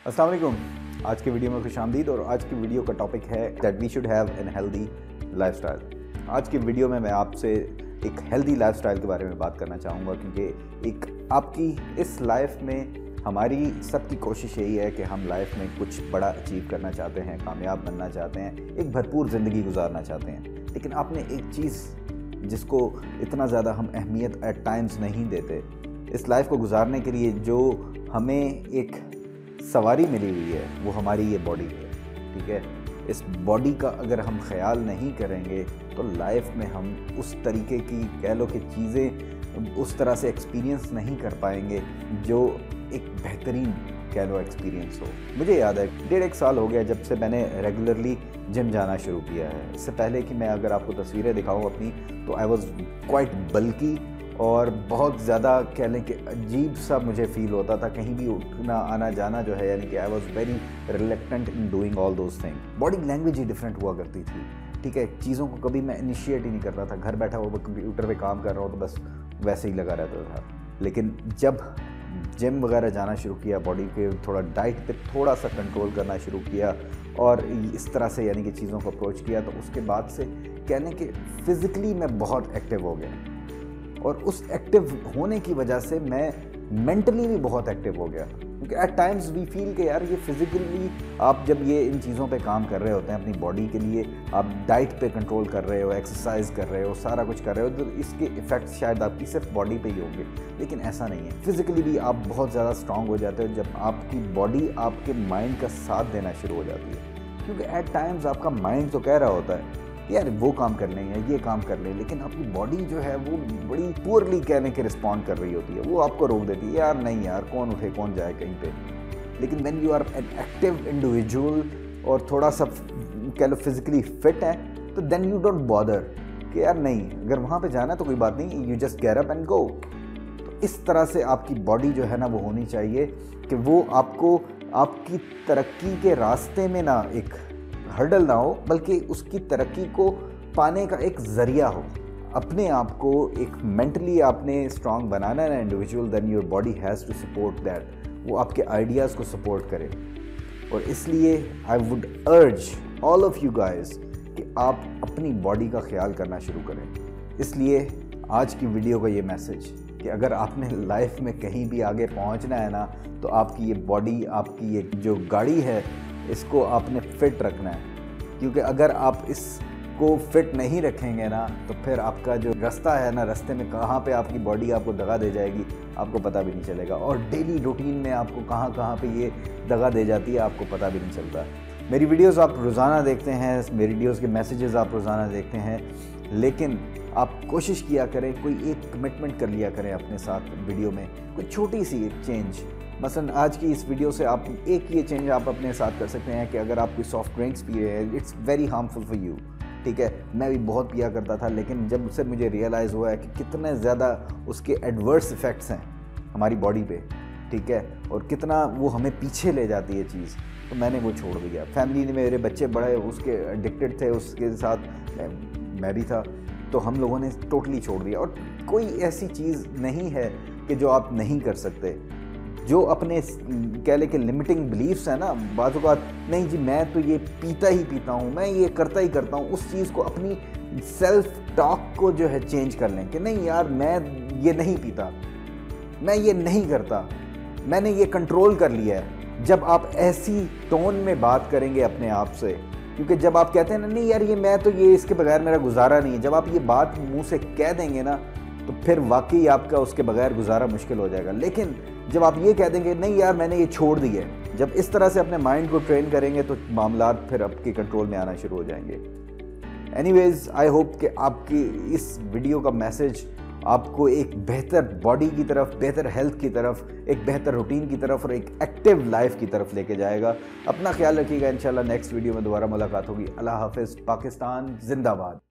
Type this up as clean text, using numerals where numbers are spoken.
अस्सलाम वालेकुम। आज के वीडियो में खुशामदीद। और आज की वीडियो का टॉपिक है that we should have an healthy lifestyle. आज की वीडियो में मैं आपसे एक हेल्दी लाइफस्टाइल के बारे में बात करना चाहूँगा, क्योंकि एक आपकी इस लाइफ में हमारी सबकी कोशिश यही है कि हम लाइफ में कुछ बड़ा अचीव करना चाहते हैं, कामयाब बनना चाहते हैं, एक भरपूर ज़िंदगी गुजारना चाहते हैं। लेकिन आपने एक चीज़ जिसको इतना ज़्यादा हम अहमियत एट टाइम्स नहीं देते, इस लाइफ को गुजारने के लिए जो हमें एक सवारी मिली हुई है वो हमारी ये बॉडी है। ठीक है, इस बॉडी का अगर हम ख्याल नहीं करेंगे तो लाइफ में हम उस तरीके की कह लो कि चीज़ें उस तरह से एक्सपीरियंस नहीं कर पाएंगे जो एक बेहतरीन कह लो एक्सपीरियंस हो। मुझे याद है 1.5 साल हो गया जब से मैंने रेगुलरली जिम जाना शुरू किया है। इससे पहले कि मैं अगर आपको तस्वीरें दिखाऊं अपनी, तो आई वॉज क्वाइट बल्की और बहुत ज़्यादा कह लें कि अजीब सा मुझे फ़ील होता था। कहीं भी उठना आना जाना जो है, यानी कि I was very reluctant in doing all those thing. Body language he different हुआ करती थी। ठीक है, चीज़ों को कभी मैं इनिशिएट ही नहीं करता था। घर बैठा हुआ कंप्यूटर पे काम कर रहा हूँ तो बस वैसे ही लगा रहता था। लेकिन जब जिम वगैरह जाना शुरू किया, बॉडी के थोड़ा डाइट पे थोड़ा सा कंट्रोल करना शुरू किया और इस तरह से यानी कि चीज़ों को अप्रोच किया, तो उसके बाद से कहने कि फ़िज़िकली मैं बहुत एक्टिव हो गया। और उस एक्टिव होने की वजह से मैं मेंटली भी बहुत एक्टिव हो गया, क्योंकि एट टाइम्स वी फील कि यार ये फिज़िकली आप जब ये इन चीज़ों पे काम कर रहे होते हैं अपनी बॉडी के लिए, आप डाइट पे कंट्रोल कर रहे हो, एक्सरसाइज कर रहे हो, सारा कुछ कर रहे हो, तो इसके इफ़ेक्ट्स शायद आपकी सिर्फ बॉडी पे ही होंगे। लेकिन ऐसा नहीं है। फिज़िकली भी आप बहुत ज़्यादा स्ट्रांग हो जाते हो जब आपकी बॉडी आपके माइंड का साथ देना शुरू हो जाती है। क्योंकि एट टाइम्स आपका माइंड तो कह रहा होता है यार वो काम कर लें या ये काम कर लें, लेकिन आपकी बॉडी जो है वो बड़ी पुअरली कहने के रिस्पॉन्ड कर रही होती है। वो आपको रोक देती है, यार नहीं यार कौन उठे कौन जाए कहीं पे। लेकिन when you are an active individual और थोड़ा सा कह लो फिजिकली फिट है, तो देन यू डोंट बॉदर कि यार नहीं, अगर वहाँ पे जाना तो कोई बात नहीं, you just get up and go. तो इस तरह से आपकी बॉडी जो है ना वो होनी चाहिए कि वो आपको आपकी तरक्की के रास्ते में ना एक हर्डल ना हो, बल्कि उसकी तरक्की को पाने का एक ज़रिया हो। अपने आप को एक मेंटली आपने स्ट्रांग बनाना है ना individual, then your body has to support that. वो आपके आइडियाज़ को सपोर्ट करे। और इसलिए I would urge all of you guys कि आप अपनी बॉडी का ख्याल करना शुरू करें। इसलिए आज की वीडियो का ये मैसेज कि अगर आपने लाइफ में कहीं भी आगे पहुंचना है ना, तो आपकी ये बॉडी, आपकी ये जो गाड़ी है, इसको आपने फिट रखना है। क्योंकि अगर आप इसको फिट नहीं रखेंगे ना, तो फिर आपका जो रास्ता है ना, रास्ते में कहाँ पे आपकी बॉडी आपको दगा दे जाएगी आपको पता भी नहीं चलेगा। और डेली रूटीन में आपको कहाँ कहाँ पे ये दगा दे जाती है आपको पता भी नहीं चलता। मेरी वीडियोस आप रोज़ाना देखते हैं, मेरी वीडियोस के मैसेजेस आप रोज़ाना देखते हैं, लेकिन आप कोशिश किया करें, कोई एक कमिटमेंट कर लिया करें अपने साथ वीडियो में, कोई छोटी सी एक चेंज। मसलन आज की इस वीडियो से आप एक ये चेंज आप अपने साथ कर सकते हैं कि अगर आप कोई सॉफ्ट ड्रिंक्स पी रहे हैं, it's very harmful for you. ठीक है, मैं भी बहुत पिया करता था, लेकिन जब से मुझे रियलाइज़ हुआ है कि कितने ज़्यादा उसके एडवर्स इफ़ेक्ट्स हैं हमारी बॉडी पे, ठीक है, और कितना वो हमें पीछे ले जाती है चीज़, तो मैंने वो छोड़ दिया। फैमिली ने, मेरे बच्चे बड़े उसके एडिक्टेड थे, उसके साथ मैं भी था, तो हम लोगों ने टोटली छोड़ दिया। और कोई ऐसी चीज़ नहीं है कि जो आप नहीं कर सकते। जो अपने कह ले कि लिमिटिंग बिलीफ्स है ना, बाज़ औक़ात नहीं जी मैं तो ये पीता ही पीता हूँ, मैं ये करता ही करता हूँ, उस चीज़ को अपनी सेल्फ टॉक को जो है चेंज कर लें कि नहीं यार मैं ये नहीं पीता, मैं ये नहीं करता, मैंने ये कंट्रोल कर लिया है। जब आप ऐसी टोन में बात करेंगे अपने आप से, क्योंकि जब आप कहते हैं ना नहीं यार ये मैं तो ये इसके बगैर मेरा गुजारा नहीं है, जब आप ये बात मुंह से कह देंगे ना, तो फिर वाकई आपका उसके बगैर गुजारा मुश्किल हो जाएगा। लेकिन जब आप ये कह देंगे नहीं यार मैंने ये छोड़ दिया है, जब इस तरह से अपने माइंड को ट्रेन करेंगे तो मामलात फिर आपके कंट्रोल में आना शुरू हो जाएंगे। एनीवेज, आई होप कि आपकी इस वीडियो का मैसेज आपको एक बेहतर बॉडी की तरफ, बेहतर हेल्थ की तरफ, एक बेहतर रूटीन की तरफ और एक एक्टिव लाइफ की तरफ लेके जाएगा। अपना ख्याल रखिएगा। इंशाल्लाह नेक्स्ट वीडियो में दोबारा मुलाकात होगी। अल्लाह हाफिज़। पाकिस्तान जिंदाबाद।